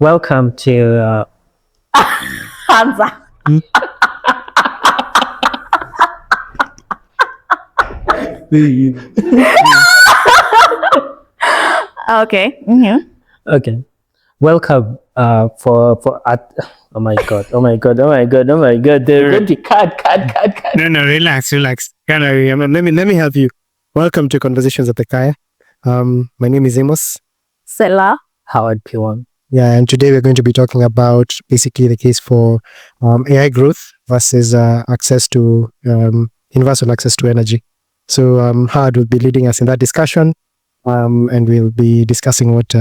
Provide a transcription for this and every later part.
Welcome to. Answer. Okay. Okay. Welcome. For at. Oh my god. Oh my god. Oh my god. Oh my god. They're ready. Cut. No, relax. Let me help you. Welcome to Conversations at the Kaya. My name is Amos. Selah. Howard P1. Yeah, and today we're going to be talking about basically the case for AI growth versus universal access to energy. So Howard will be leading us in that discussion, and we'll be discussing what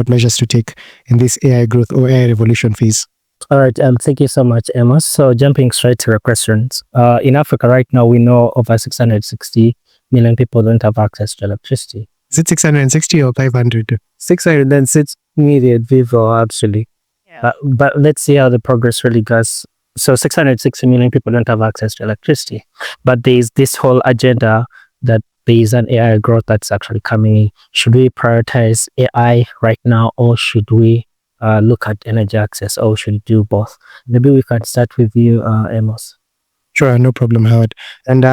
measures to take in this AI growth or AI revolution phase. All right. Thank you so much, Amos. So jumping straight to your questions. In Africa right now, we know over 660 million people don't have access to electricity. Is it 660 or 500? 606 million people, actually. Yeah. But let's see how the progress really goes. So 660 million people don't have access to electricity. But there's this whole agenda that there is an AI growth that's actually coming in. Should we prioritize AI right now, or should we look at energy access, or should we do both? Maybe we can start with you, Amos. Sure, no problem, Howard. And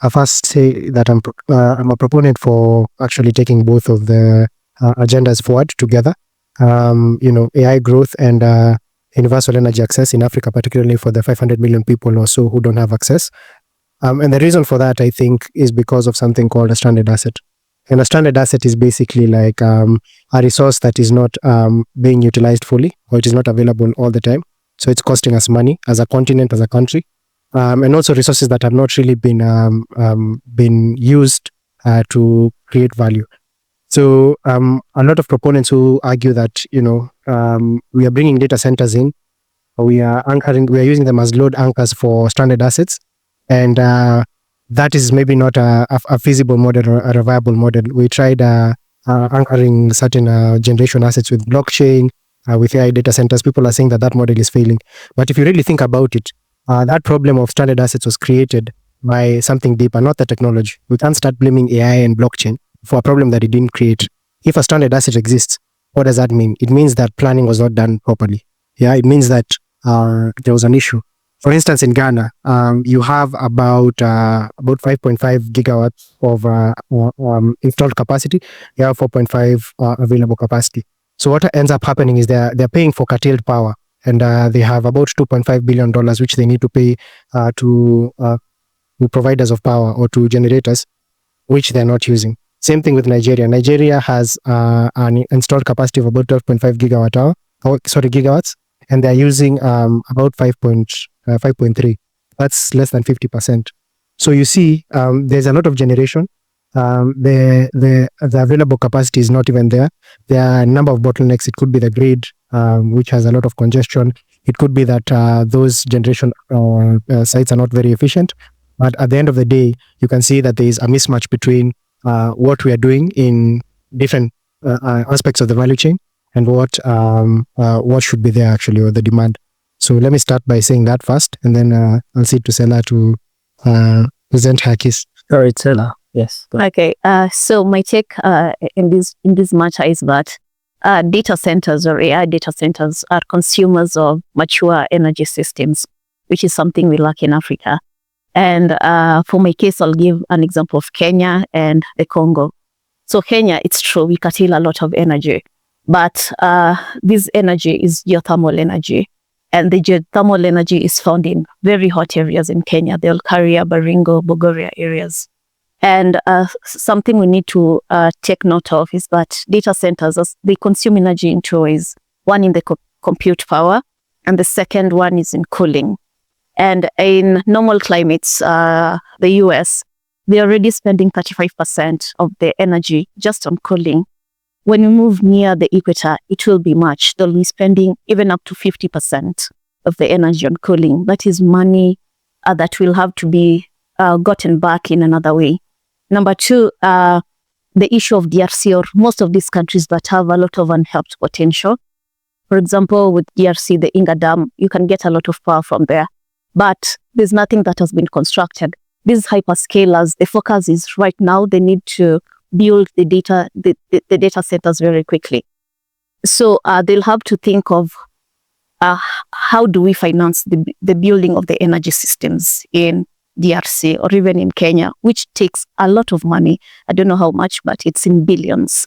I first say that I'm a proponent for actually taking both of the agendas forward together. AI growth and universal energy access in Africa, particularly for the 500 million people or so who don't have access. And the reason for that, I think, is because of something called a stranded asset. And a stranded asset is basically like a resource that is not being utilized fully, or it is not available all the time. So it's costing us money as a continent, as a country. And also resources that have not really been used to create value. So a lot of proponents who argue that we are bringing data centers in, we are using them as load anchors for stranded assets, and that is maybe not a feasible model or a viable model. We tried anchoring certain generation assets with blockchain, with AI data centers. People are saying that model is failing. But if you really think about it, that problem of stranded assets was created by something deeper, not the technology. We can't start blaming AI and blockchain for a problem that it didn't create. If a stranded asset exists, what does that mean? It means that planning was not done properly. Yeah, it means that there was an issue. For instance, in Ghana, you have about 5.5 gigawatts of installed capacity. You have 4.5 available capacity. So what ends up happening is they're paying for curtailed power. And they have about $2.5 billion, which they need to pay to providers of power or to generators, which they're not using. Same thing with Nigeria. Nigeria has an installed capacity of about 12.5 gigawatts, and they're using about 5.3. That's less than 50%. So you see, there's a lot of generation. The available capacity is not even there. There are a number of bottlenecks. It could be the grid, which has a lot of congestion. It could be that those generation sites are not very efficient. But at the end of the day, you can see that there is a mismatch between what we are doing in different aspects of the value chain and what should be there actually, or the demand. So let me start by saying that first, and then I'll see to Selah to present her case. All right, Selah. Yes. Okay. So my take in this matter is that data centers or AI data centers are consumers of mature energy systems, which is something we lack in Africa. And for my case, I'll give an example of Kenya and the Congo. So Kenya, it's true, we curtail a lot of energy, but this energy is geothermal energy. And the geothermal energy is found in very hot areas in Kenya, the Olkaria, Baringo, Bogoria areas. And something we need to take note of is that data centers, they consume energy in two ways. One in the compute power, and the second one is in cooling. And in normal climates, the US, they're already spending 35% of their energy just on cooling. When you move near the equator, it will be much. They'll be spending even up to 50% of the energy on cooling. That is money that will have to be gotten back in another way. Number two, the issue of DRC, or most of these countries that have a lot of unhelped potential. For example, with DRC, the Inga Dam, you can get a lot of power from there, but there's nothing that has been constructed. These hyperscalers, the focus is right now, they need to build the data centers very quickly. So they'll have to think of how do we finance the building of the energy systems in DRC or even in Kenya, which takes a lot of money. I don't know how much, but it's in billions.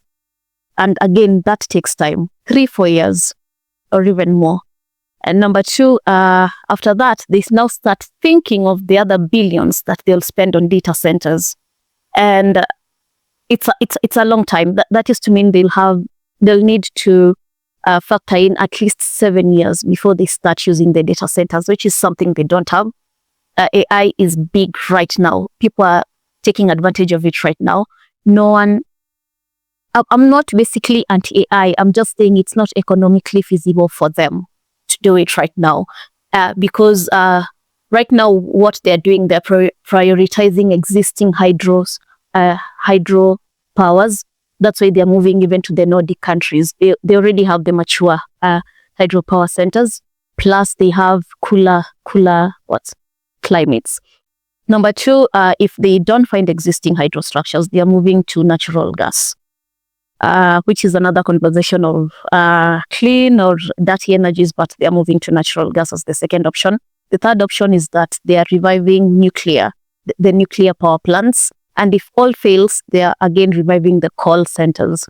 And again, that takes time, 3-4 years or even more. And number two, after that, they now start thinking of the other billions that they'll spend on data centers. And it's a long time. That is to mean they'll need to factor in at least 7 years before they start using the data centers, which is something they don't have. AI is big right now. People are taking advantage of it right now. I'm not basically anti-AI. I'm just saying it's not economically feasible for them to do it right now. Because right now what they're doing, they're prioritizing existing hydro powers. That's why they're moving even to the Nordic countries. They already have the mature hydropower centers. Plus they have cooler climates. Number two, if they don't find existing hydro structures, they are moving to natural gas, which is another conversation of clean or dirty energies, but they are moving to natural gas as the second option. The third option is that they are reviving nuclear, the nuclear power plants. And if all fails, they are again reviving the coal centers.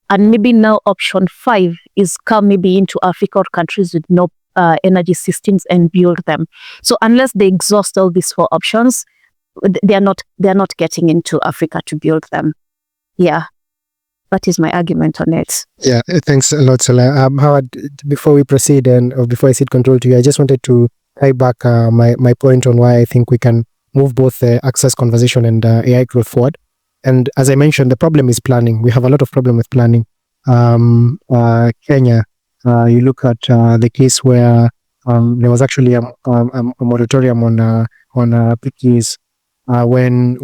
And maybe now option 5 is come maybe into Africa or countries with no energy systems and build them. So unless they exhaust all these 4 options, they are not getting into Africa to build them. Yeah, that is my argument on it. Yeah, thanks a lot, Sola. Howard, before we proceed or before I cede control to you, I just wanted to tie back my point on why I think we can move both the access conversation and AI growth forward. And as I mentioned, the problem is planning. We have a lot of problem with planning. Kenya, you look at the case where there was actually a moratorium on PPAs when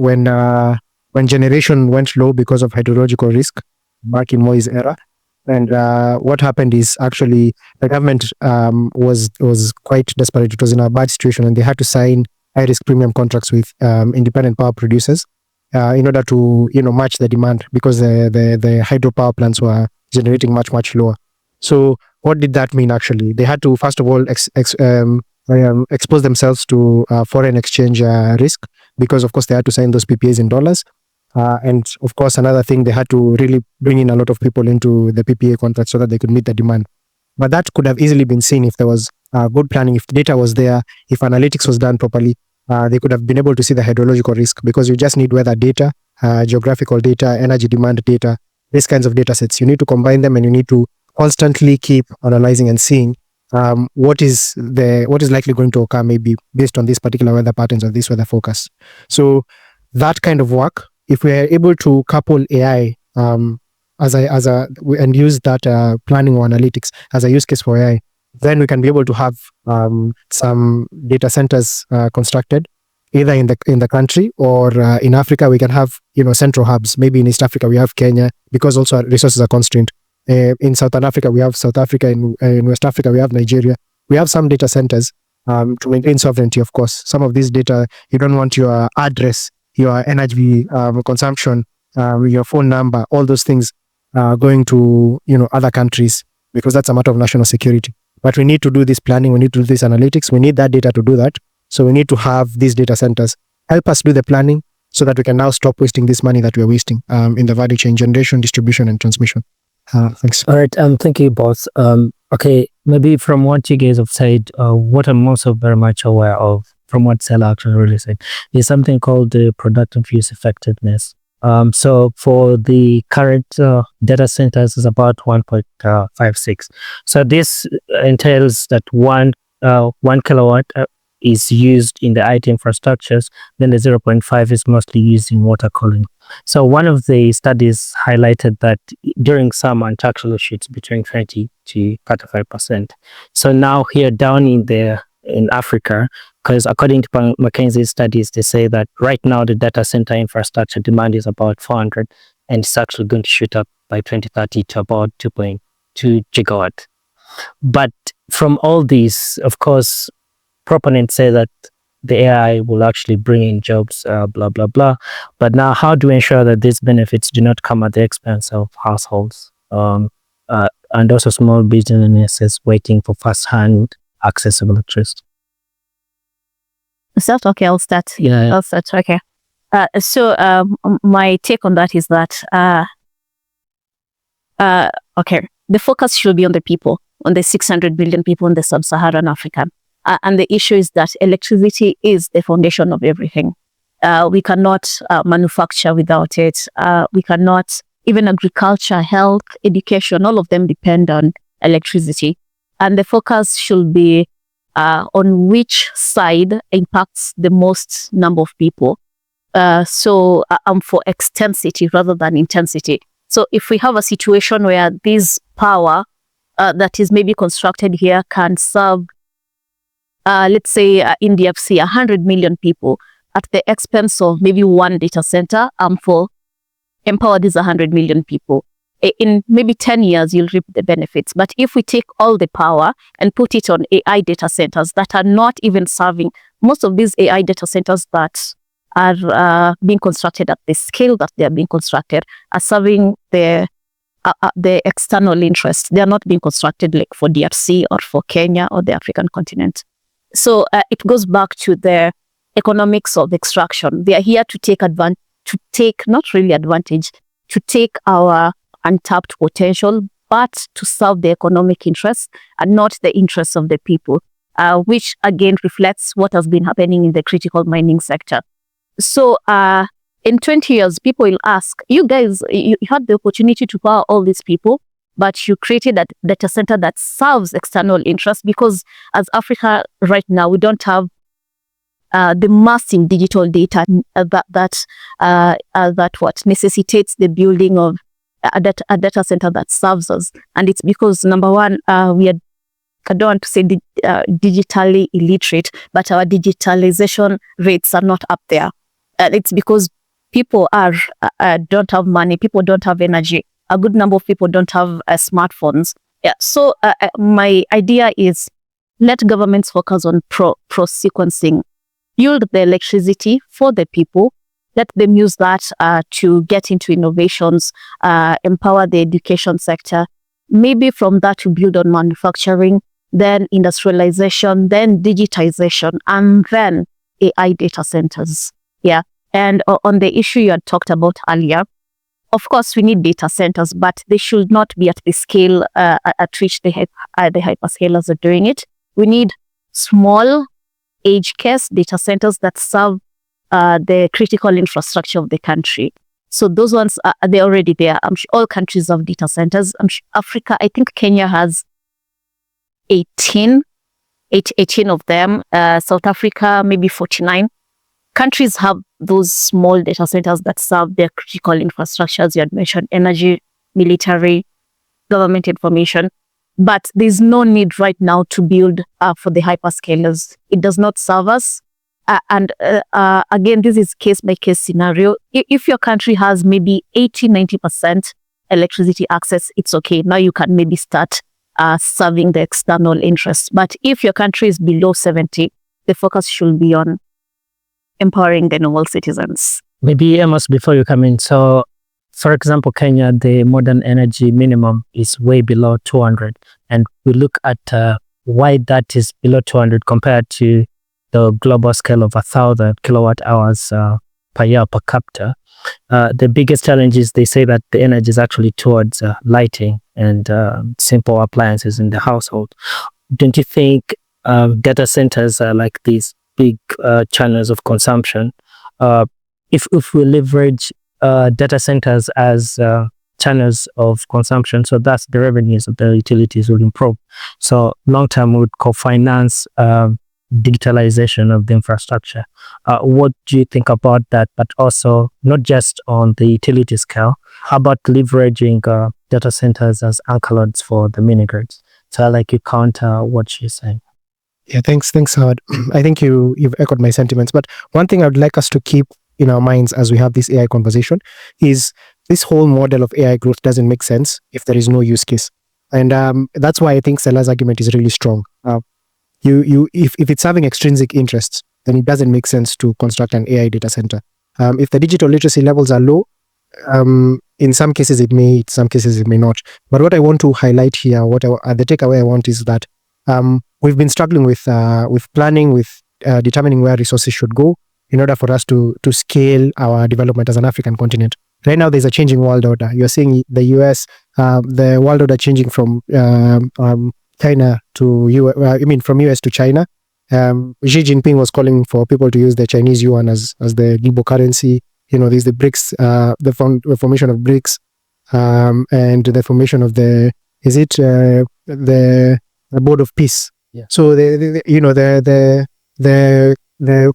generation went low because of hydrological risk back in Moi's era. And what happened is actually the government was quite desperate. It was in a bad situation, and they had to sign high-risk premium contracts with independent power producers in order to match the demand, because the hydropower plants were generating much lower. So what did that mean actually? They had to first of all expose themselves to foreign exchange risk, because of course they had to sign those PPAs in dollars. And of course another thing, they had to really bring in a lot of people into the PPA contract so that they could meet the demand. But that could have easily been seen if there was good planning, if data was there, if analytics was done properly. They could have been able to see the hydrological risk, because you just need weather data, geographical data, energy demand data, these kinds of data sets. You need to combine them, and you need to constantly keep analyzing and seeing what is likely going to occur, maybe based on these particular weather patterns or this weather forecast. So that kind of work, if we are able to couple AI and use that planning or analytics as a use case for AI, then we can be able to have some data centers constructed either in the country or in Africa. We can have central hubs. Maybe in East Africa we have Kenya, because also our resources are constrained. In Southern Africa we have South Africa. In West Africa we have Nigeria. We have some data centers to maintain sovereignty. Of course, some of these data, you don't want your address, your energy consumption, your phone number, all those things going to other countries, because that's a matter of national security. But we need to do this planning, we need to do this analytics, we need that data to do that. So we need to have these data centers help us do the planning, so that we can now stop wasting this money that we are wasting in the value chain, generation, distribution, and transmission. Thanks. All right, thank you both. Okay, maybe from what you guys have said, what I'm also very much aware of from what Sela actually really said is something called the productive use effectiveness. So for the current data centers is about 1.56. So this entails that one kilowatt is used in the IT infrastructures, then the 0.5 is mostly used in water cooling. So one of the studies highlighted that during summer it actually shoots between 20 to 35%. So now here down in Africa, because according to McKinsey studies, they say that right now the data center infrastructure demand is about 400, and it's actually going to shoot up by 2030 to about 2.2 gigawatt. But from all these, of course, proponents say that the AI will actually bring in jobs, blah, blah, blah. But now, how do we ensure that these benefits do not come at the expense of households and also small businesses waiting for first-hand access to electricity? Is that okay? I'll start. Yeah. I'll start. Okay. So my take on that is that okay, the focus should be on the people, on the 600 billion people in the sub-Saharan Africa. And the issue is that electricity is the foundation of everything. We cannot manufacture without it. We cannot, even agriculture, health, education, all of them depend on electricity. And the focus should be on which side impacts the most number of people. So I'm for extensity rather than intensity. So if we have a situation where this power that is maybe constructed here can serve, let's say in DFC, 100 million people at the expense of maybe one data center, for empower these 100 million people. In maybe 10 years, you'll reap the benefits. But if we take all the power and put it on AI data centers that are not even serving, most of these AI data centers that are being constructed at the scale that they are being constructed are serving the external interest. They are not being constructed like for DRC or for Kenya or the African continent. So it goes back to the economics of extraction. They are here to take advantage, to take our untapped potential, but to serve the economic interests and not the interests of the people, which again reflects what has been happening in the critical mining sector. So in 20 years, people will ask, you guys, you had the opportunity to power all these people, but you created a data center that serves external interests, because as Africa right now, we don't have the massive digital data that what necessitates the building of a data center that serves us. And it's because, number one, we are, I don't want to say digitally illiterate, but our digitalization rates are not up there. It's because people don't have money, people don't have energy. A good number of people don't have smartphones. Yeah. So my idea is let governments focus on pro-sequencing, build the electricity for the people, let them use that to get into innovations, empower the education sector, maybe from that to build on manufacturing, then industrialization, then digitization, and then AI data centers. Yeah. And on the issue you had talked about earlier, of course, we need data centers, but they should not be at the scale at which the hyperscalers are doing it. We need small edge case data centers that serve the critical infrastructure of the country. So those ones, they're already there. I'm sure all countries have data centers. I'm sure Africa, I think Kenya has 18 of them. South Africa, maybe 49. Countries have those small data centers that serve their critical infrastructures. You had mentioned energy, military, government information. But there's no need right now to build for the hyperscalers. It does not serve us. And again, this is case-by-case scenario. If your country has maybe 80-90% electricity access, it's okay. Now you can maybe start serving the external interests. But if your country is below 70, the focus should be on empowering the normal citizens. Maybe, Amos, before you come in, so for example, Kenya, the modern energy minimum is way below 200. And we look at why that is below 200 compared to the global scale of 1,000 kilowatt hours per year per capita. The biggest challenge is they say that the energy is actually towards lighting and simple appliances in the household. Don't you think data centers are like these big channels of consumption? If we leverage data centers as channels of consumption, so that's the revenues of the utilities will improve. So long term, we would co-finance digitalization of the infrastructure. What do you think about that? But also not just on the utility scale. How about leveraging data centers as anchor loads for the mini grids? So I like you counter what she's saying. Yeah, thanks, Howard. I think you've echoed my sentiments. But one thing I would like us to keep in our minds as we have this AI conversation is this whole model of AI growth doesn't make sense if there is no use case. And that's why I think Stela's argument is really strong. If it's having extrinsic interests, then it doesn't make sense to construct an AI data center. If the digital literacy levels are low, in some cases it may, in some cases it may not. But what I want to highlight here, the takeaway I want is that we've been struggling with planning, with determining where resources should go in order for us to scale our development as an African continent. Right now, there's a changing world order. You're seeing the US, the world order changing from China to from US to China. Xi Jinping was calling for people to use the Chinese yuan as the global currency. There's the BRICS, the formation of BRICS, and the formation of the Board of Peace. Yeah. So the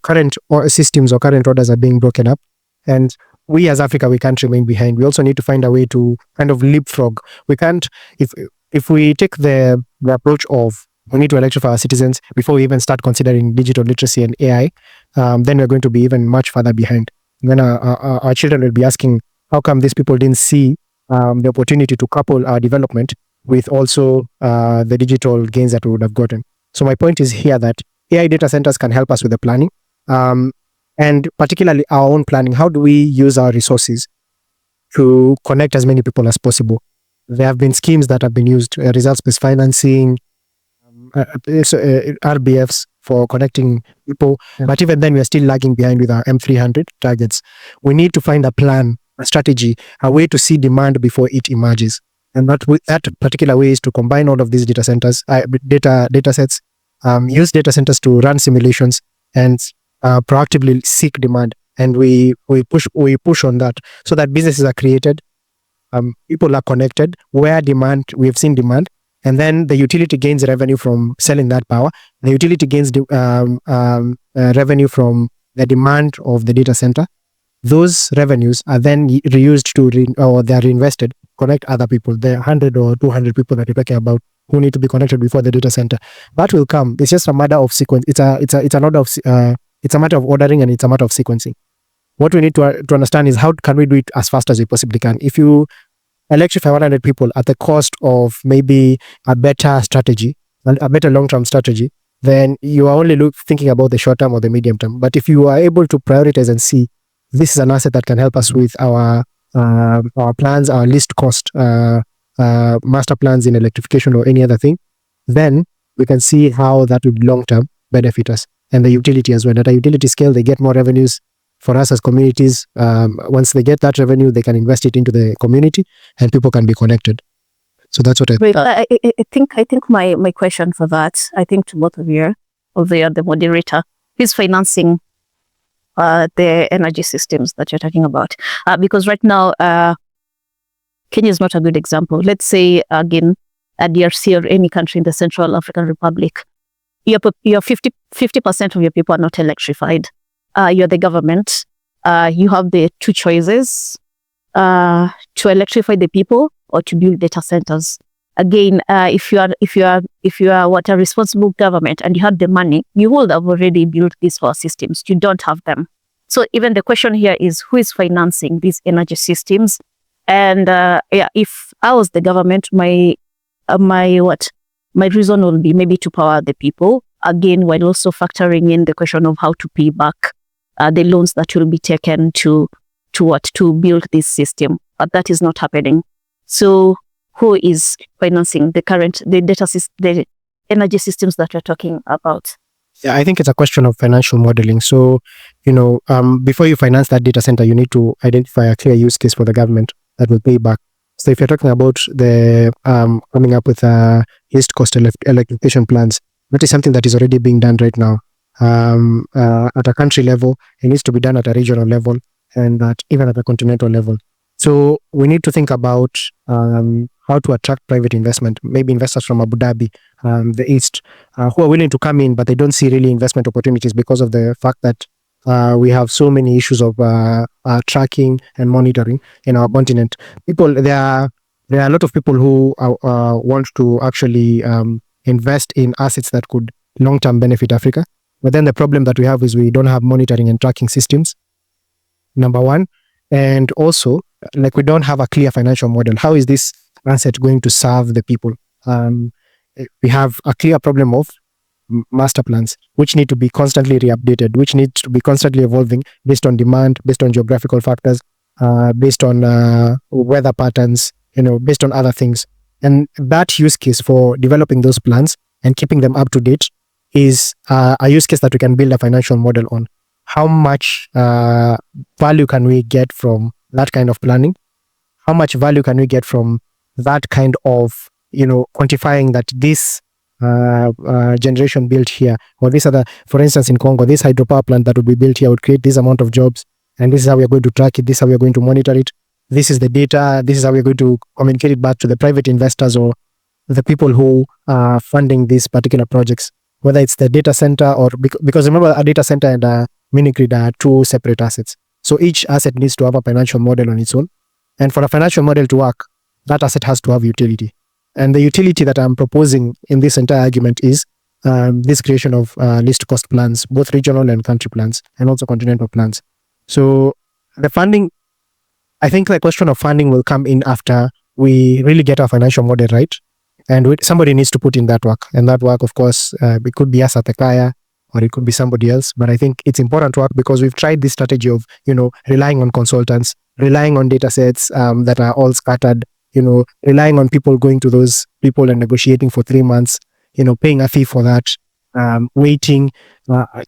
current systems or current orders are being broken up, and we as Africa, we can't remain behind. We also need to find a way to kind of leapfrog. We can't, if we take the approach of we need to electrify our citizens before we even start considering digital literacy and AI, then we're going to be even much further behind. Then our children will be asking, how come these people didn't see the opportunity to couple our development with also the digital gains that we would have gotten? So my point is here that AI data centers can help us with the planning, and particularly our own planning. How do we use our resources to connect as many people as possible? There have been schemes that have been used, results-based financing, RBFs for connecting people. Yeah. But even then, we are still lagging behind with our M300 targets. We need to find a plan, a strategy, a way to see demand before it emerges. And that particular way is to combine all of these data centers, data sets, use data centers to run simulations and proactively seek demand. And we push on that so that businesses are created, people are connected, where we have seen demand, and then the utility gains revenue from selling that power. The utility gains revenue from the demand of the data center. Those revenues are then reused or they are reinvested, connect other people. There are 100 or 200 people that you're talking about who need to be connected before the data center. That will come. It's just a matter of sequence. It's a matter of ordering, and it's a matter of sequencing. What we need to understand is how can we do it as fast as we possibly can. If you electrify 100 people at the cost of maybe a better strategy, a better long-term strategy, then you are only thinking about the short term or the medium term. But if you are able to prioritize and see this is an asset that can help us with our plans, our least cost master plans in electrification or any other thing, then we can see how that would long-term benefit us, and the utility as well. At a utility scale, they get more revenues for us as communities. Once they get that revenue, they can invest it into the community, and people can be connected. So that's what I think. I think my question for that, I think to both of you, the moderator, is financing the energy systems that you're talking about. Because right now, Kenya is not a good example. Let's say, again, a DRC or any country in the Central African Republic, your 50% of your people are not electrified. You're the government. You have the two choices, to electrify the people or to build data centers. Again, if you are a responsible government and you have the money, you would have already built these power systems. You don't have them. So even the question here is, who is financing these energy systems? And if I was the government, my reason would be maybe to power the people, again, while also factoring in the question of how to pay back the loans that will be taken to build this system. But that is not happening. So who is financing the energy systems that we're talking about? Yeah, I think it's a question of financial modeling. So, before you finance that data center, you need to identify a clear use case for the government that will pay back. So if you're talking about the coming up with least cost electrification plans, that is something that is already being done right now. At a country level, it needs to be done at a regional level, and even at a continental level. So we need to think about how to attract private investment, maybe investors from Abu Dhabi, the East, who are willing to come in, but they don't see really investment opportunities because of the fact that we have so many issues of tracking and monitoring in our continent. There are a lot of people who want to actually invest in assets that could long-term benefit Africa. But then the problem that we have is we don't have monitoring and tracking systems, number one. And also, we don't have a clear financial model. How is this asset going to serve the people? We have a clear problem of master plans, which need to be constantly re-updated, which need to be constantly evolving based on demand, based on geographical factors, based on weather patterns, based on other things. And that use case for developing those plans and keeping them up to date is a use case that we can build a financial model on. How much value can we get from that kind of planning? How much value can we get from that kind of, quantifying that this generation built here, or this other, for instance, in Congo, this hydropower plant that would be built here would create this amount of jobs, and this is how we are going to track it, this is how we are going to monitor it, this is the data, this is how we are going to communicate it back to the private investors or the people who are funding these particular projects, whether it's the data center or, because remember, a data center and a mini grid are two separate assets. So each asset needs to have a financial model on its own. And for a financial model to work, that asset has to have utility. And the utility that I'm proposing in this entire argument is this creation of least cost plans, both regional and country plans, and also continental plans. So the funding, I think the question of funding will come in after we really get our financial model right. And somebody needs to put in that work. And that work, of course, it could be us at Tekaya, or it could be somebody else. But I think it's important work because we've tried this strategy of, relying on consultants, relying on data sets that are all scattered, relying on people going to those people and negotiating for 3 months, paying a fee for that, waiting.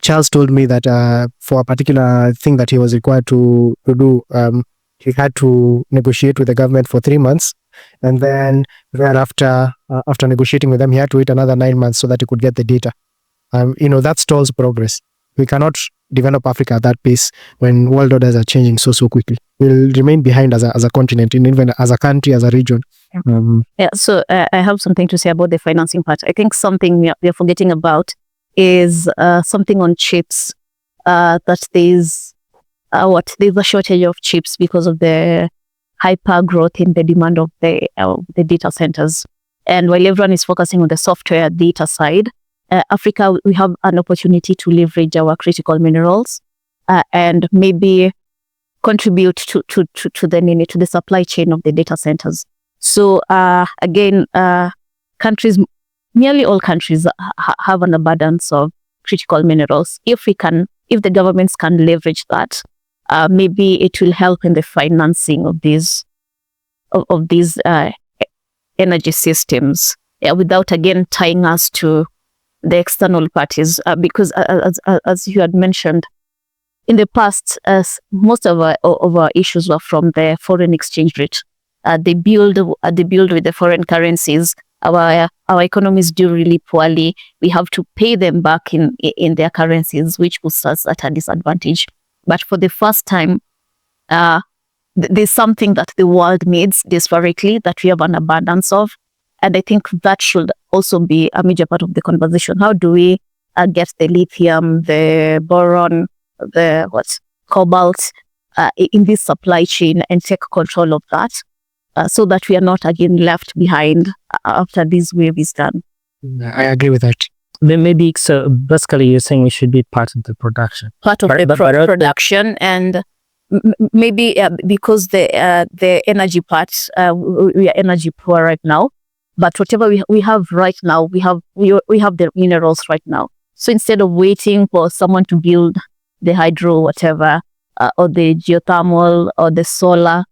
Charles told me that for a particular thing that he was required to do, he had to negotiate with the government for 3 months. And then thereafter, after negotiating with them, he had to wait another 9 months so that he could get the data. That stalls progress. We cannot develop Africa at that pace when world orders are changing so quickly. We'll remain behind as a continent, and even as a country, as a region. So I have something to say about the financing part. I think something we are forgetting about is something on chips. That there's a shortage of chips because of the hyper growth in the demand of the data centers. And while everyone is focusing on the software data side, Africa, we have an opportunity to leverage our critical minerals and maybe contribute to the supply chain of the data centers. So again, nearly all countries have an abundance of critical minerals. If the governments can leverage that, maybe it will help in the financing of these energy systems, without again tying us to the external parties, because as you had mentioned, in the past, most of our issues were from the foreign exchange rate. They build with the foreign currencies. Our economies do really poorly. We have to pay them back in their currencies, which puts us at a disadvantage. But for the first time, there's something that the world needs desperately that we have an abundance of. And I think that should also be a major part of the conversation. How do we get the lithium, the boron, the cobalt in this supply chain and take control of that so that we are not again left behind after this wave is done? I agree with that. Maybe, so basically you're saying we should be part of the production. Part of the production, and maybe because the energy part, we are energy poor right now. But whatever we have right now, we have the minerals right now. So instead of waiting for someone to build the hydro, whatever, or the geothermal or the solar,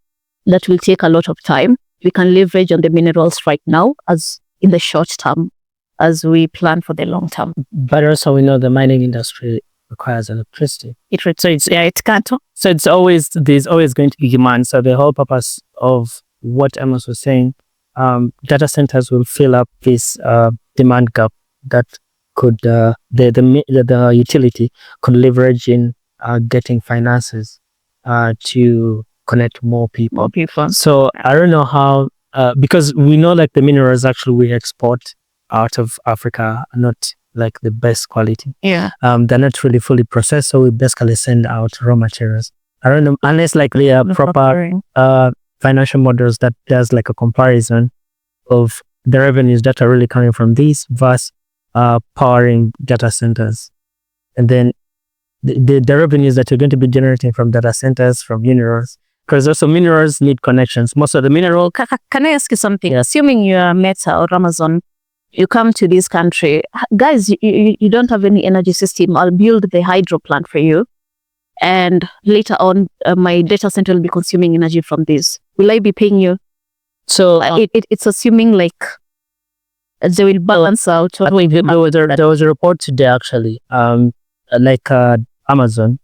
that will take a lot of time. We can leverage on the minerals right now, as in the short term, as we plan for the long term. But also we know the mining industry requires electricity. It can't. So there's always going to be demand. So the whole purpose of what Amos was saying, data centers will fill up this demand gap that could the utility could leverage in getting finances to connect more people. So I don't know how, because we know like the minerals actually we export out of Africa are not like the best quality. Yeah. They're not really fully processed, so we basically send out raw materials. I don't know, unless like they are proper financial models that does like a comparison of the revenues that are really coming from these versus powering data centers. And then the revenues that you're going to be generating from data centers, from minerals, because also minerals need connections. Most of the mineral... Can I ask you something? Yeah. Assuming you are Meta or Amazon, You come to this country, guys, you don't have any energy system. I'll build the hydro plant for you. And later on, my data center will be consuming energy from this. Will I be paying you? So It's assuming like they will balance out. there was a report today actually, Amazon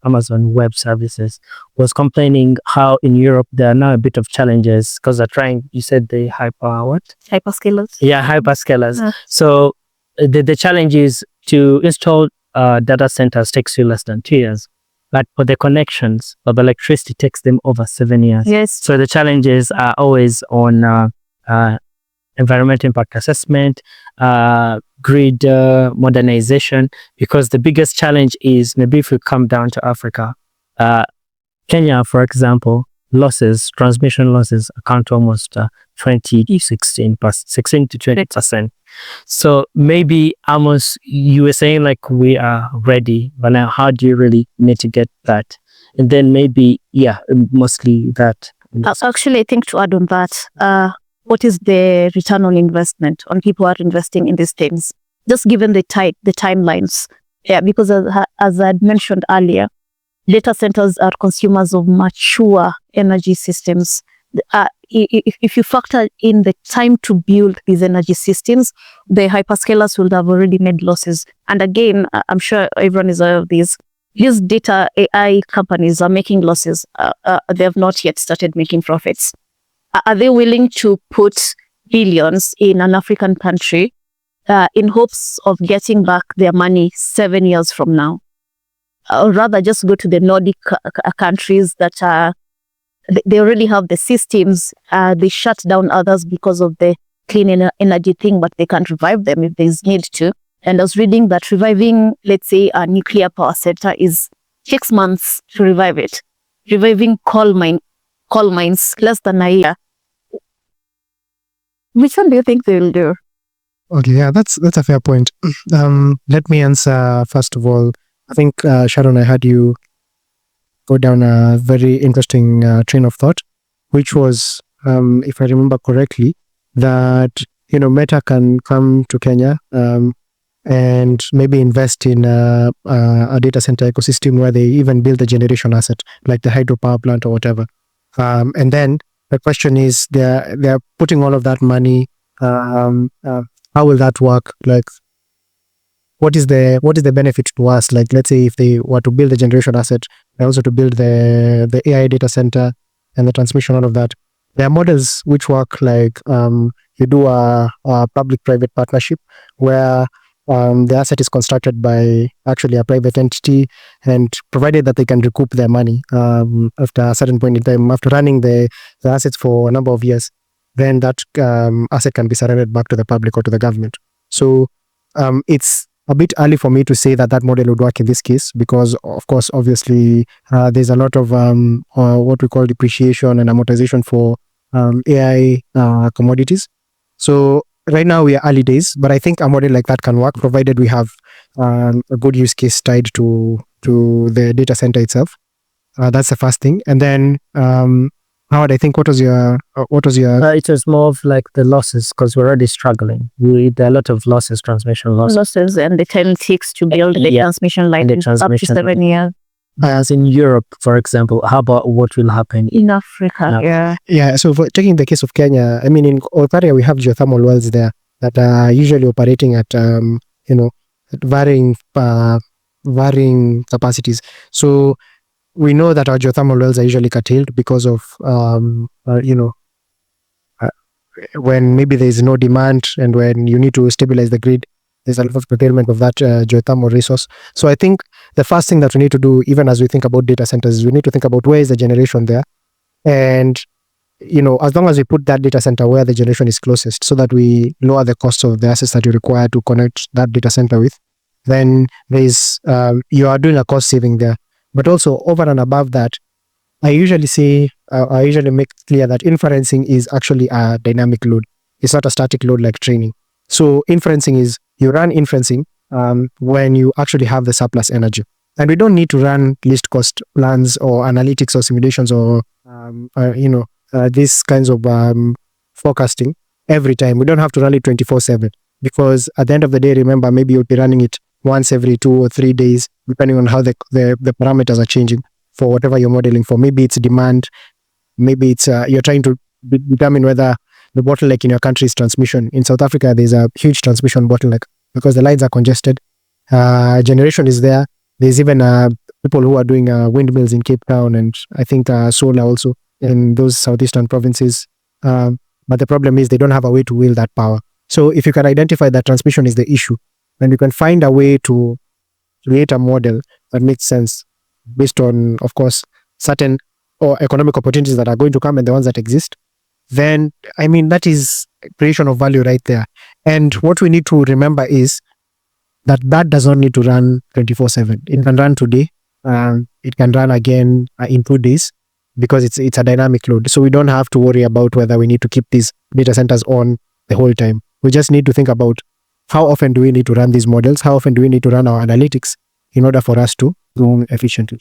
Web Services was complaining how in Europe there are now a bit of challenges because they're trying. You said the Hyperscalers. Yeah, hyperscalers. Uh. So the challenge is to install data centers takes you less than 2 years, but for the connections of electricity takes them over 7 years. Yes. So the challenges are always on environmental impact assessment, grid modernization, because the biggest challenge is maybe if we come down to Africa, Kenya, for example, transmission losses account to almost 16 to 20%. So maybe Amos, you were saying like we are ready, but now how do you really mitigate that? And then maybe, mostly that. Actually, I think to add on that, what is the return on investment on people who are investing in these things? Just given the timelines. Yeah, because as I had mentioned earlier, data centers are consumers of mature energy systems. If you factor in the time to build these energy systems, the hyperscalers will have already made losses. And again, I'm sure everyone is aware of this. These data AI companies are making losses. They have not yet started making profits. Are they willing to put billions in an African country in hopes of getting back their money 7 years from now? Or rather just go to the Nordic countries that they already have the systems. They shut down others because of the clean energy thing, but they can't revive them if there's need to. And I was reading that reviving, let's say, a nuclear power center is 6 months to revive it. Reviving coal mines, less than a year. Which one do you think they will do? Okay, yeah, that's a fair point. Let me answer first of all. I think Sharon, I had you go down a very interesting train of thought, which was, if I remember correctly, that Meta can come to Kenya and maybe invest in a data center ecosystem where they even build a generation asset like the hydropower plant or whatever. And then the question is, they're putting all of that money. How will that work? Like, what is the benefit to us? Like, let's say if they were to build a generation asset, and also to build the AI data center and the transmission, all of that. There are models which work like you do a public-private partnership where the asset is constructed by actually a private entity, and provided that they can recoup their money after a certain point in time, after running the assets for a number of years, then that asset can be surrendered back to the public or to the government. So it's a bit early for me to say that model would work in this case, because of course, obviously, there's a lot of what we call depreciation and amortization for AI commodities. So right now we are early days, but I think a model like that can work, provided we have a good use case tied to the data center itself. That's the first thing. And then Howard, I think what was your it was more of like the losses, because we're already struggling. There are a lot of losses, transmission losses, and the time it takes to build the transmission line is up to 7 years. As in Europe, for example, how about what will happen in Africa? Yeah. So for taking the case of Kenya, I mean, in Olkaria we have geothermal wells there that are usually operating at at varying capacities. So we know that our geothermal wells are usually curtailed because of when maybe there is no demand and when you need to stabilize the grid, there's a lot of curtailment of that geothermal resource. So I think the first thing that we need to do, even as we think about data centers, is we need to think about where is the generation there, and as long as we put that data center where the generation is closest, so that we lower the cost of the assets that you require to connect that data center with, then you are doing a cost saving there. But also over and above that, I usually make clear that inferencing is actually a dynamic load. It's not a static load like training. So inferencing is, you run inferencing when you actually have the surplus energy. And we don't need to run least cost plans or analytics or simulations or these kinds of forecasting every time. We don't have to run it 24/7. because at the end of the day, remember, maybe you'll be running it once every 2 or 3 days, depending on how the parameters are changing for whatever you're modeling for. Maybe it's demand, maybe it's you're trying to determine whether the bottleneck in your country is transmission. In South Africa, there's a huge transmission bottleneck because the lines are congested. Generation is there. There's even people who are doing windmills in Cape Town, and I think solar also in those southeastern provinces. But the problem is they don't have a way to wield that power. So if you can identify that transmission is the issue, then you can find a way to create a model that makes sense based on, of course, certain or economic opportunities that are going to come and the ones that exist. Then, I mean, that is creation of value right there. And what we need to remember is that does not need to run 24/7. It can run today. It can run again in 2 days because it's a dynamic load. So we don't have to worry about whether we need to keep these data centers on the whole time. We just need to think about how often do we need to run these models? How often do we need to run our analytics in order for us to go efficiently?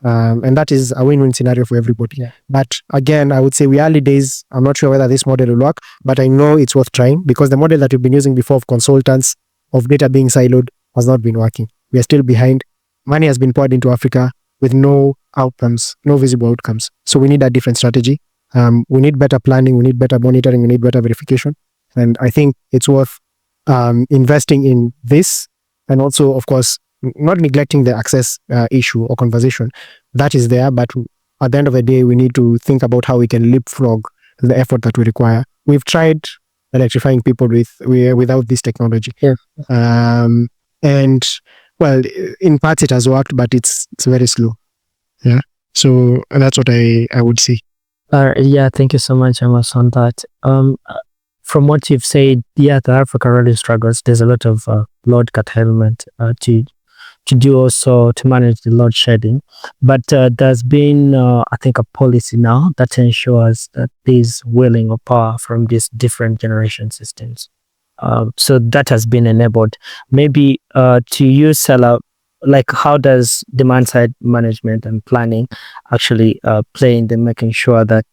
And that is a win-win scenario for everybody. Yeah. But again, I would say we early days, I'm not sure whether this model will work, but I know it's worth trying because the model that we've been using before of consultants, of data being siloed, has not been working. We are still behind. Money has been poured into Africa with no outcomes, no visible outcomes. So we need a different strategy. We need better planning, we need better monitoring, we need better verification. And I think it's worth investing in this, and also, of course, not neglecting the access issue or conversation. That is there, but at the end of the day, we need to think about how we can leapfrog the effort that we require. We've tried electrifying people without this technology. Yeah. And well, in parts it has worked, but it's very slow. Yeah. So that's what I would say. Yeah, thank you so much, Amos, on that. From what you've said, yeah, the Africa really struggles. There's a lot of load curtailment to do also to manage the load shedding. But there's been, I think, a policy now that ensures that there's wheeling of power from these different generation systems. So that has been enabled. Maybe to you, Sela, like how does demand side management and planning actually play in the making sure that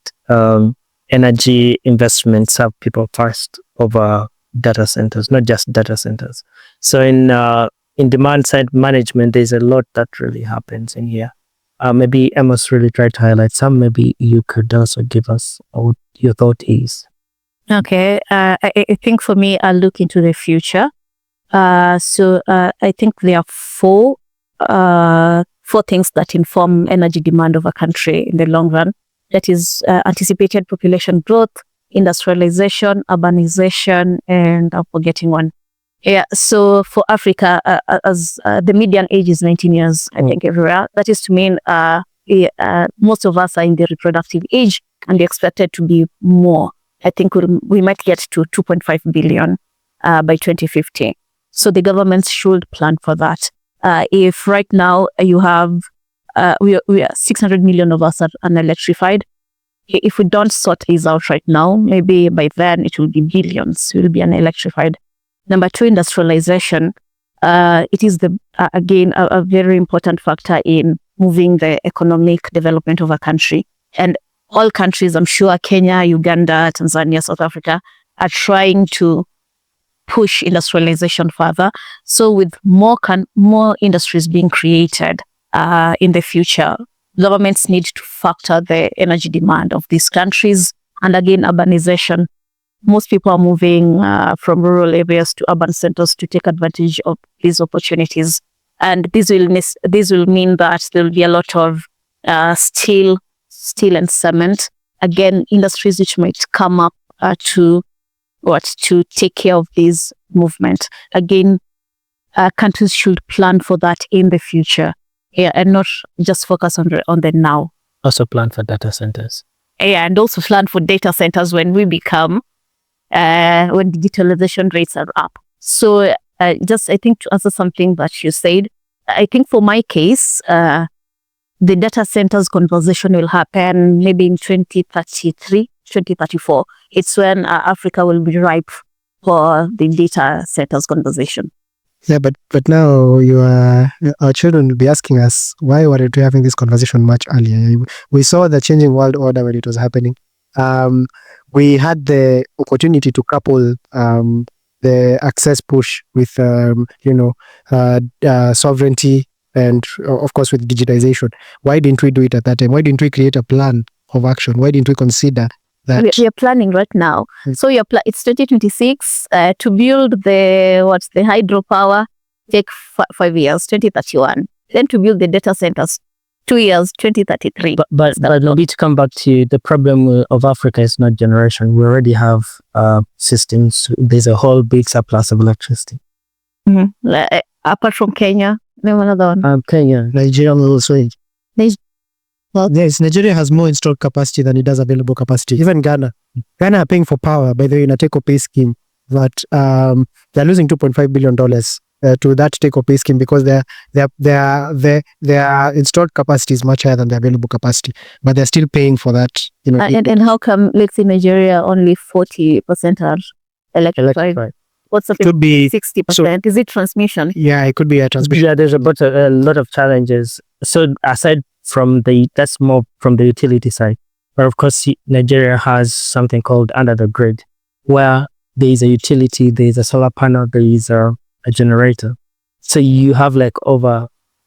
energy investments have people first over data centers, not just data centers? So in demand side management, there's a lot that really happens in here. Maybe Amos really tried to highlight some. Maybe you could also give us what your thought is. Okay, I think for me, I'll look into the future. So I think there are four things that inform energy demand of a country in the long run. That is anticipated population growth, industrialization, urbanization, and I'm forgetting one. Yeah, so for Africa, as the median age is 19 years, I think everywhere. That is to mean most of us are in the reproductive age, and they're expected to be more. I think we might get to 2.5 billion by 2050. So the governments should plan for that. If right now you have, we are 600 million of us are unelectrified. If we don't sort these out right now, maybe by then it will be billions will be unelectrified. Number two, industrialization. It is again a very important factor in moving the economic development of a country. And all countries, I'm sure, Kenya, Uganda, Tanzania, South Africa, are trying to push industrialization further. So with more industries being created in the future, governments need to factor the energy demand of these countries. And again, urbanization. Most people are moving from rural areas to urban centers to take advantage of these opportunities. And this will mean that there will be a lot of steel and cement. Again, industries which might come up to take care of this movement. Again, countries should plan for that in the future, and not just focus on the now. Also plan for data centers. Yeah, and also plan for data centers when we become when digitalization rates are up. So just I think to answer something that you said, I think for my case, the data centers conversation will happen maybe in 2033, 2034. It's when Africa will be ripe for the data centers conversation. Yeah, but now our children will be asking us, why weren't we having this conversation much earlier? We saw the changing world order when it was happening. We had the opportunity to couple the access push with, sovereignty and of course with digitization. Why didn't we do it at that time? Why didn't we create a plan of action? Why didn't we consider that? We are planning right now. So it's 2026 to build the hydropower take 5 years, 2031. Then to build the data centers, 2 years, 2033. But maybe to come back to the problem of Africa is not generation. We already have systems. There's a whole big surplus of electricity. Apart from Kenya, name another one. Kenya, Nigeria also. Yes, Nigeria has more installed capacity than it does available capacity. Even Ghana are paying for power by the take-or-pay scheme, but they're losing $2.5 billion to that take-or-pay scheme because their installed capacity is much higher than the available capacity, but they're still paying for that. And how come, let's say Nigeria, only 40% are electrified? What's the could be 60%? Is it transmission? Yeah, it could be a transmission. Yeah, there's a lot of challenges. So aside from that's more from the utility side, but of course Nigeria has something called under the grid, where there is a utility, there is a solar panel, there is a generator. So you have like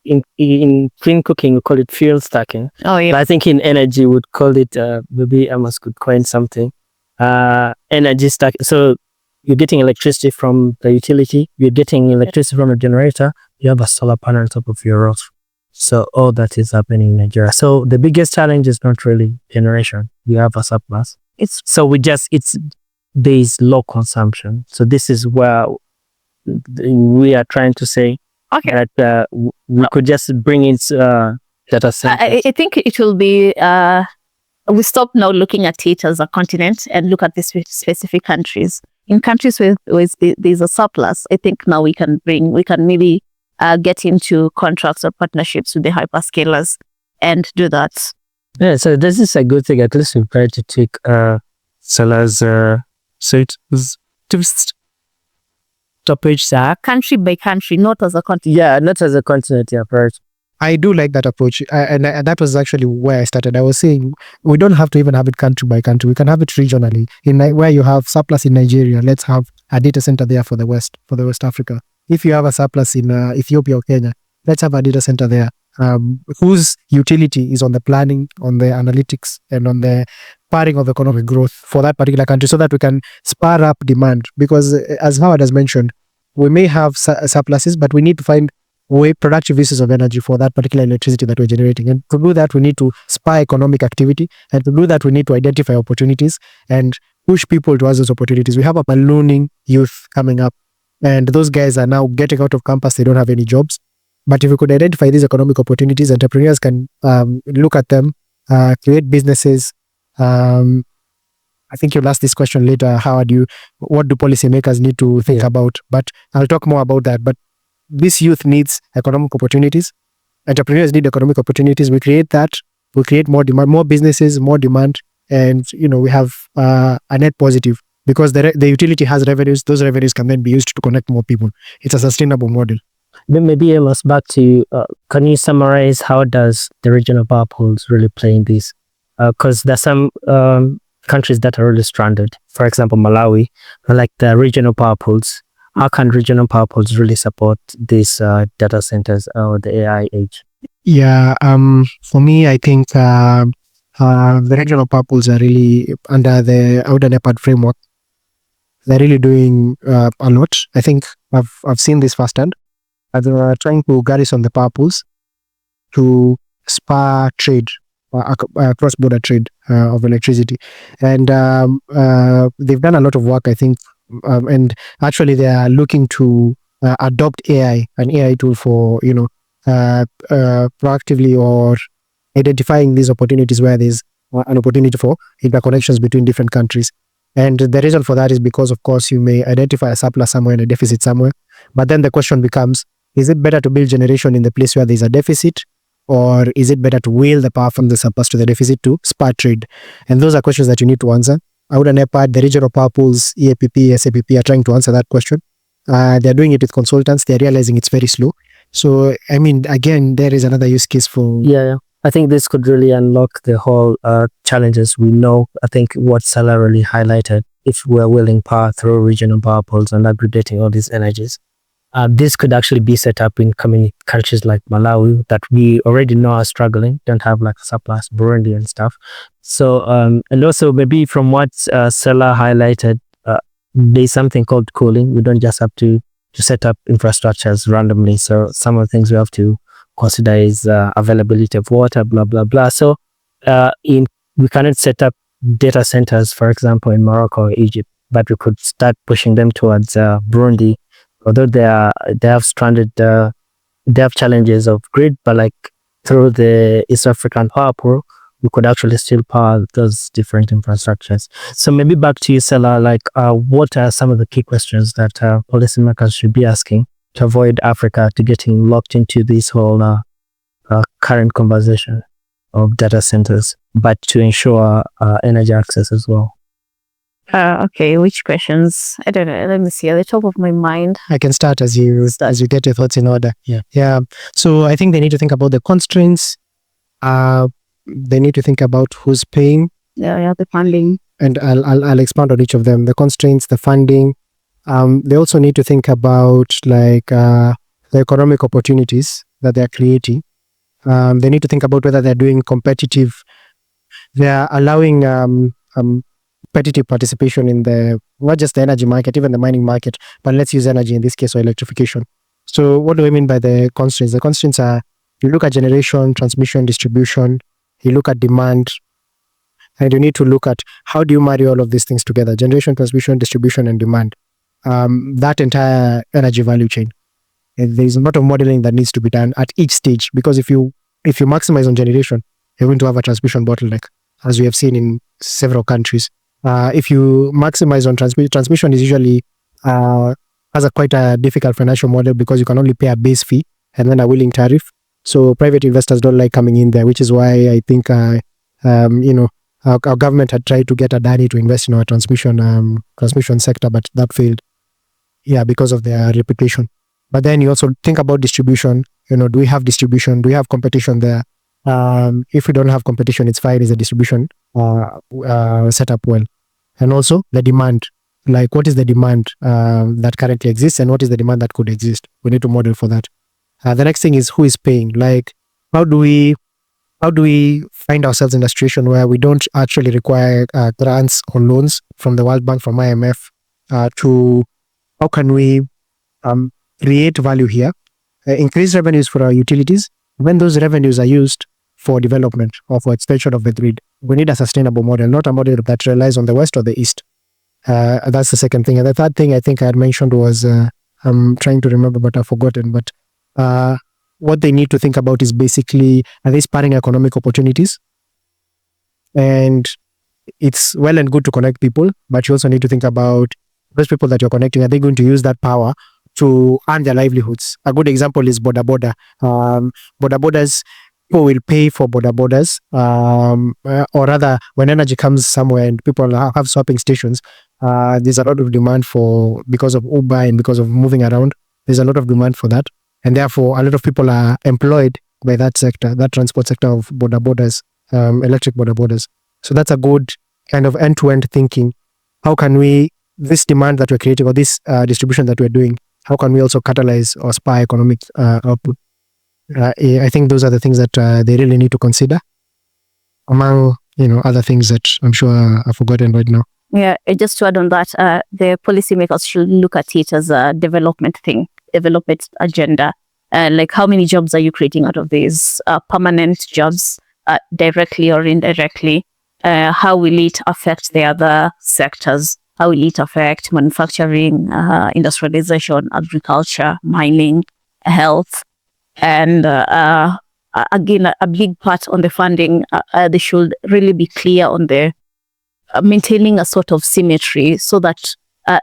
in clean cooking we call it fuel stacking. Oh yeah. But I think in energy we would call it maybe Amos could coin something. Energy stack. So you're getting electricity from the utility, you're getting electricity from the generator, you have a solar panel on top of your roof. So all that is happening in Nigeria. So the biggest challenge is not really generation. We have a surplus. There is low consumption. So this is where we are trying to say that we could just bring in data centers. I think it will be, we stop now looking at it as a continent and look at the specific countries. In countries where there's a surplus, I think now we can maybe get into contracts or partnerships with the hyperscalers and do that. Yeah, so this is a good thing. At least we try to take Salah's topics country by country, not as a continent. Yeah, not as a continent. Yeah, right. I do like that approach, and that was actually where I started. I was saying we don't have to even have it country by country. We can have it regionally. Where you have surplus in Nigeria, let's have a data center there for West Africa. If you have a surplus in Ethiopia or Kenya, let's have a data center there whose utility is on the planning, on the analytics, and on the spurring of economic growth for that particular country, so that we can spur up demand. Because as Howard has mentioned, we may have surpluses, but we need to find productive uses of energy for that particular electricity that we're generating. And to do that, we need to spur economic activity. And to do that, we need to identify opportunities and push people towards those opportunities. We have a ballooning youth coming up, and those guys are now getting out of campus. They don't have any jobs. But if we could identify these economic opportunities, entrepreneurs can look at them, create businesses. I think you'll ask this question later, what do policymakers need to think about? But I'll talk more about that. But this youth needs economic opportunities. Entrepreneurs need economic opportunities. We create that. We create more demand, more businesses, more demand. And, we have a net positive because the utility has revenues. Those revenues can then be used to connect more people. It's a sustainable model. Maybe Amos, back to you. Can you summarize how does the regional power pools really play in this? Because there's some countries that are really stranded. For example, Malawi, like the regional power pools. How can regional power pools really support these data centers or the AI age? Yeah, for me, I think the regional power pools are really under the outer NEPAD framework. They're really doing a lot. I think I've seen this firsthand. They are trying to garrison the power pools to spur trade, cross-border trade of electricity. And they've done a lot of work, I think. And actually, they are looking to adopt an AI tool for, proactively or identifying these opportunities where there's an opportunity for interconnections between different countries. And the reason for that is because, of course, you may identify a surplus somewhere and a deficit somewhere. But then the question becomes, is it better to build generation in the place where there's a deficit? Or is it better to wheel the power from the surplus to the deficit to spur trade? And those are questions that you need to answer. Out in NEPAD, the regional power pools, EAPP, SAPP are trying to answer that question. They're doing it with consultants. They're realizing it's very slow. So, I mean, again, there is another use case for... Yeah. I think this could really unlock the whole challenges we know. I think what Salah really highlighted if we're willing power through regional power pools and aggregating all these energies. This could actually be set up in countries like Malawi that we already know are struggling, don't have like a surplus, Burundi and stuff. So, and also maybe from what Sela highlighted, there's something called cooling. We don't just have to set up infrastructures randomly. So some of the things we have to consider is availability of water, blah, blah, blah. So we cannot set up data centers, for example, in Morocco or Egypt, but we could start pushing them towards Burundi, although they have stranded, they have challenges of grid, but like through the East African Power Pool, we could actually still power those different infrastructures. So maybe back to you, Sela, like what are some of the key questions that policymakers should be asking to avoid Africa to getting locked into this whole current conversation of data centers, but to ensure energy access as well? Okay, which questions? I don't know. Let me see. At the top of my mind, I can start as you get your thoughts in order. Yeah. So I think they need to think about the constraints. They need to think about who's paying. The funding. And I'll expand on each of them. The constraints, the funding. They also need to think about like the economic opportunities that they're creating. They need to think about whether they're doing competitive. They're allowing competitive participation in not just the energy market, even the mining market, but let's use energy in this case or electrification. So what do I mean by the constraints? The constraints are, you look at generation, transmission, distribution, you look at demand, and you need to look at how do you marry all of these things together: generation, transmission, distribution, and demand. That entire energy value chain. And there is a lot of modeling that needs to be done at each stage, because if you maximize on generation, you're going to have a transmission bottleneck, as we have seen in several countries. If you maximize on transmission is usually has quite a difficult financial model, because you can only pay a base fee and then a willing tariff. So private investors don't like coming in there, which is why I think our government had tried to get Adani to invest in our transmission sector, but that failed. Yeah, because of their reputation. But then you also think about distribution. Do we have distribution? Do we have competition there? If we don't have competition, it's fine. Is the distribution set up well? And also the demand. Like, what is the demand that currently exists, and what is the demand that could exist? We need to model for that. The next thing is, who is paying? Like, how do we find ourselves in a situation where we don't actually require grants or loans from the World Bank, from IMF, how can we create value here, increase revenues for our utilities, when those revenues are used for development or for extension of the grid? We need a sustainable model, not a model that relies on the West or the East. That's the second thing. And the third thing I think I had mentioned was, I'm trying to remember, but I've forgotten. But what they need to think about is basically, are they sparring economic opportunities? And it's well and good to connect people, but you also need to think about those people that you're connecting. Are they going to use that power to earn their livelihoods? A good example is Boda Boda. Boda Bodas, people will pay for Boda Bodas, or rather, when energy comes somewhere and people have swapping stations, there's a lot of demand because of Uber and because of moving around, there's a lot of demand for that. And therefore, a lot of people are employed by that sector, that transport sector of Boda Bodas, electric Boda Bodas. So that's a good kind of end-to-end thinking. How can we, this demand that we're creating, or this distribution that we're doing, how can we also catalyze or spur economic output? I think those are the things that they really need to consider, among other things that I'm sure I've forgotten right now. Yeah, just to add on that, the policymakers should look at it as a development agenda. Like, how many jobs are you creating out of these permanent jobs, directly or indirectly? How will it affect the other sectors? How will it affect manufacturing, industrialization, agriculture, mining, health? And again, a big part on the funding, they should really be clear on the maintaining a sort of symmetry, so that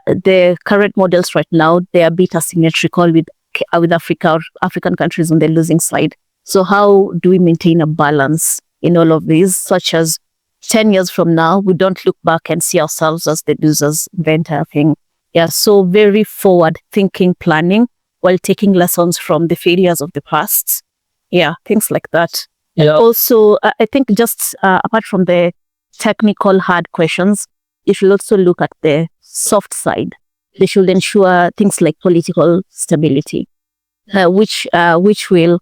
the current models right now, they are a bit asymmetrical with Africa or African countries on the losing side. So how do we maintain a balance in all of these, such as 10 years from now, we don't look back and see ourselves as the losers of the entire thing? Yeah, so very forward-thinking planning while taking lessons from the failures of the past. Yeah, things like that. Yeah. Also, I think just apart from the technical hard questions, they should also look at the soft side. They should ensure things like political stability, which will,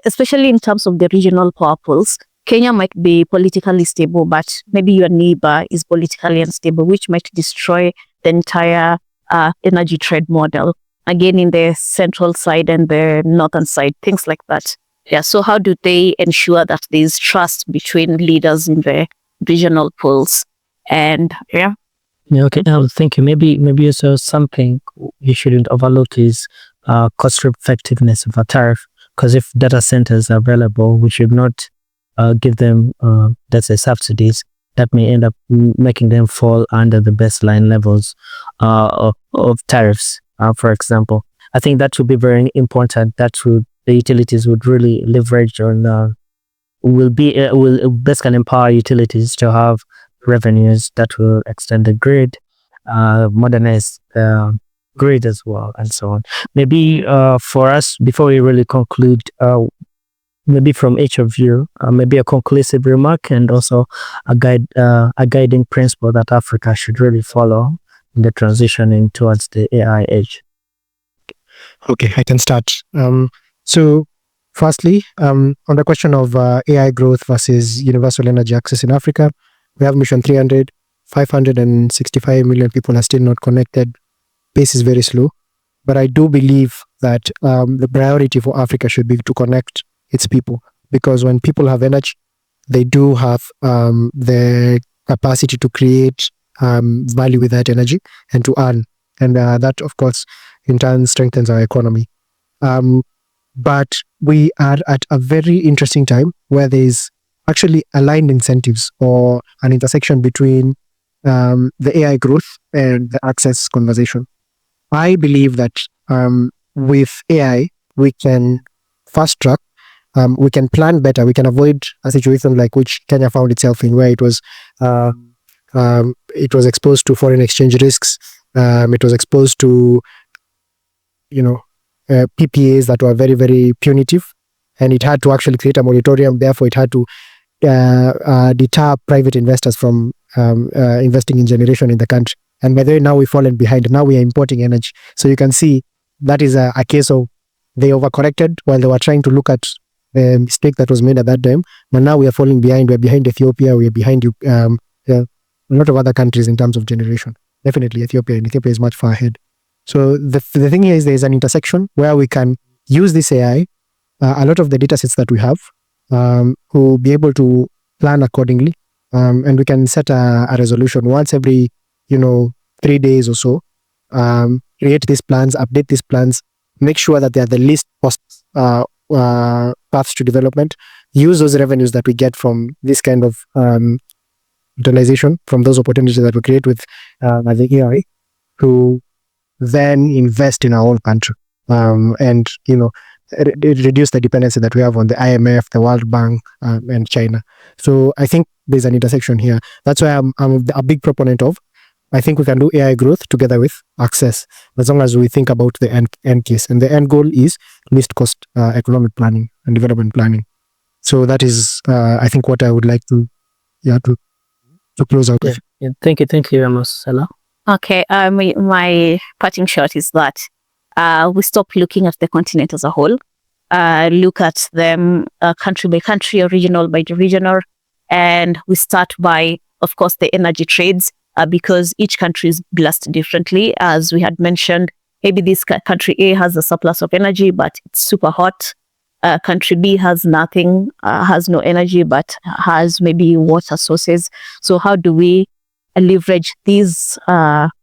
especially in terms of the regional power pools, Kenya might be politically stable, but maybe your neighbor is politically unstable, which might destroy the entire energy trade model. Again, in the central side and the northern side, things like that. Yeah. So how do they ensure that there's trust between leaders in the regional pools? And Yeah, okay. Thank you. Maybe also something you shouldn't overlook is cost effectiveness of a tariff. Because if data centers are available, we should not give them, let's say, subsidies that may end up making them fall under the baseline levels of tariffs. For example, I think that would be very important. The utilities would really leverage on. Will basically empower utilities to have revenues that will extend the grid, modernize the grid as well, and so on. Maybe for us, before we really conclude, maybe from each of you, maybe a conclusive remark and also a guiding principle that Africa should really follow in the transitioning towards the AI age. Okay, I can start. So firstly, on the question of AI growth versus universal energy access in Africa, we have Mission 300, 565 million people are still not connected. Pace is very slow. But I do believe that the priority for Africa should be to connect its people. Because when people have energy, they do have the capacity to create value with that energy and to earn. And that, of course, in turn strengthens our economy. But we are at a very interesting time where there is actually aligned incentives or an intersection between the AI growth and the access conversation. I believe that with AI, we can fast track, we can plan better, we can avoid a situation like which Kenya found itself in, where it was exposed to foreign exchange risks. It was exposed to, PPAs that were very, very punitive, and it had to actually create a moratorium. Therefore, it had to deter private investors from investing in generation in the country. And by the way, now we've fallen behind. Now we are importing energy. So you can see that is a case of they overcorrected while they were trying to look at the mistake that was made at that time. But now we are falling behind. We're behind Ethiopia. We're behind a lot of other countries in terms of generation. Definitely Ethiopia. And Ethiopia is much far ahead. So the thing here is there is an intersection where we can use this AI. A lot of the data sets that we have will be able to plan accordingly. And we can set a resolution once every 3 days or so, create these plans, update these plans, make sure that they are the least cost paths to development, use those revenues that we get from this kind of utilization, from those opportunities that we create with the AI, to then invest in our own country and reduce the dependency that we have on the IMF, the World Bank, and China. So I think there's an intersection here. That's why I'm a big proponent of. I think we can do AI growth together with access, as long as we think about the end case. And the end goal is least cost economic planning and development planning. So that is, I think, what I would like to close out with. Yeah. Thank you very much, Sela. Okay, my parting shot is that we stop looking at the continent as a whole, look at them country by country or regional by regional, and we start by, of course, the energy trades, because each country is blessed differently. As we had mentioned, maybe this country A has a surplus of energy, but it's super hot. Country B has nothing, has no energy, but has maybe water sources. So how do we leverage these one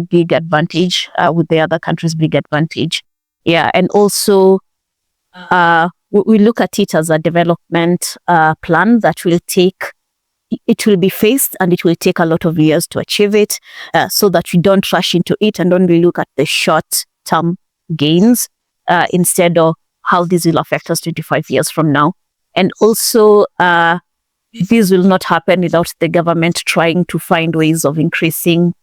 big advantage with the other country's big advantage? Yeah, and also we look at it as a development plan that will be phased, and it will take a lot of years to achieve it, so that we don't rush into it and only look at the short-term gains instead of how this will affect us 25 years from now. And also, this will not happen without the government trying to find ways of increasing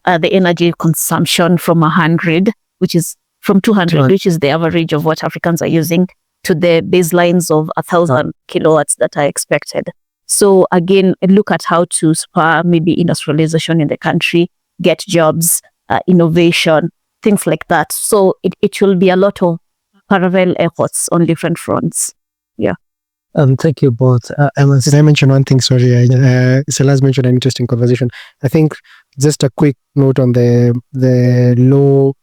the energy consumption from 100, which is from 200, which is the average of what Africans are using, to the baselines of 1,000 kilowatts that are expected. So again, look at how to spur maybe industrialization in the country, get jobs, innovation, things like that. So it will be a lot of parallel efforts on different fronts. Thank you both. Emma, Did I mention one thing? Sorry, Selah's mentioned an interesting conversation. I think just a quick note on the low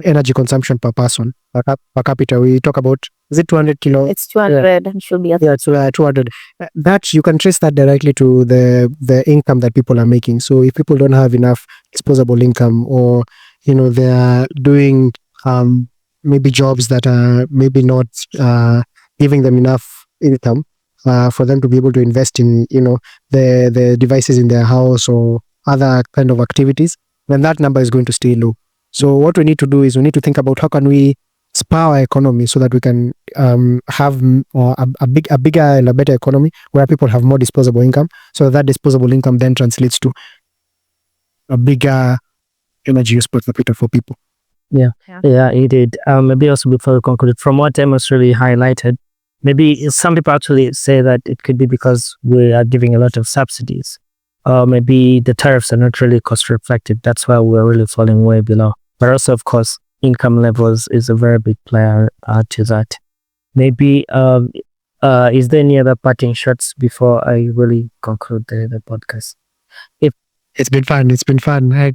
energy consumption per person, per capita. We talk about, is it 200 kilo? It's 200 and should be Yeah, so 200. That you can trace that directly to the income that people are making. So if people don't have enough disposable income, or they are doing maybe jobs that are maybe not giving them enough income for them to be able to invest in the devices in their house or other kind of activities, then that number is going to stay low. So what we need to do is we need to think about how can we spur our economy so that we can have a bigger and a better economy where people have more disposable income. So that disposable income then translates to a bigger energy use per capita for people. Yeah, indeed. Maybe also before we conclude, from what Emma's really highlighted, maybe some people actually say that it could be because we are giving a lot of subsidies. Maybe the tariffs are not really cost reflective. That's why we're really falling way below. But also, of course, income levels is a very big player to that. Maybe, is there any other parting shots before I really conclude the podcast? It's been fun. It's been fun.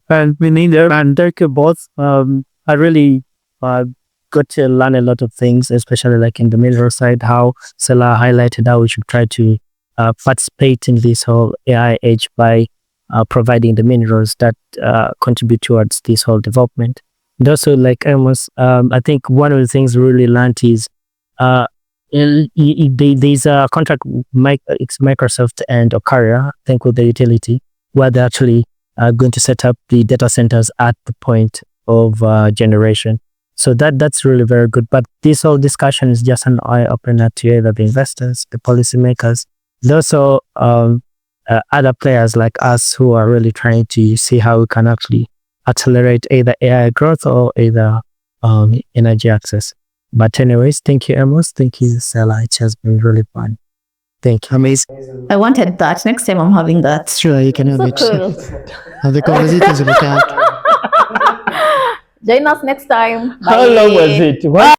And we need and thank you both. I really got to learn a lot of things, especially like in the mineral side, how Selah highlighted how we should try to participate in this whole AI age by providing the minerals that contribute towards this whole development. And also, like Amos, I think one of the things we really learned is there's a contract, it's Microsoft and Okaria, I think, with the utility, where they're actually going to set up the data centers at the point of generation. So that's really very good. But this whole discussion is just an eye-opener to either the investors, the policymakers, and also other players like us who are really trying to see how we can actually accelerate either AI growth or either energy access. But anyways, thank you, Amos. Thank you, Selah. It has been really fun. Thank you. Amazing. I wanted that. Next time I'm having that. Sure, you can have So it. cool. Have the conversations with the cat. Join us next time. How long was it? What?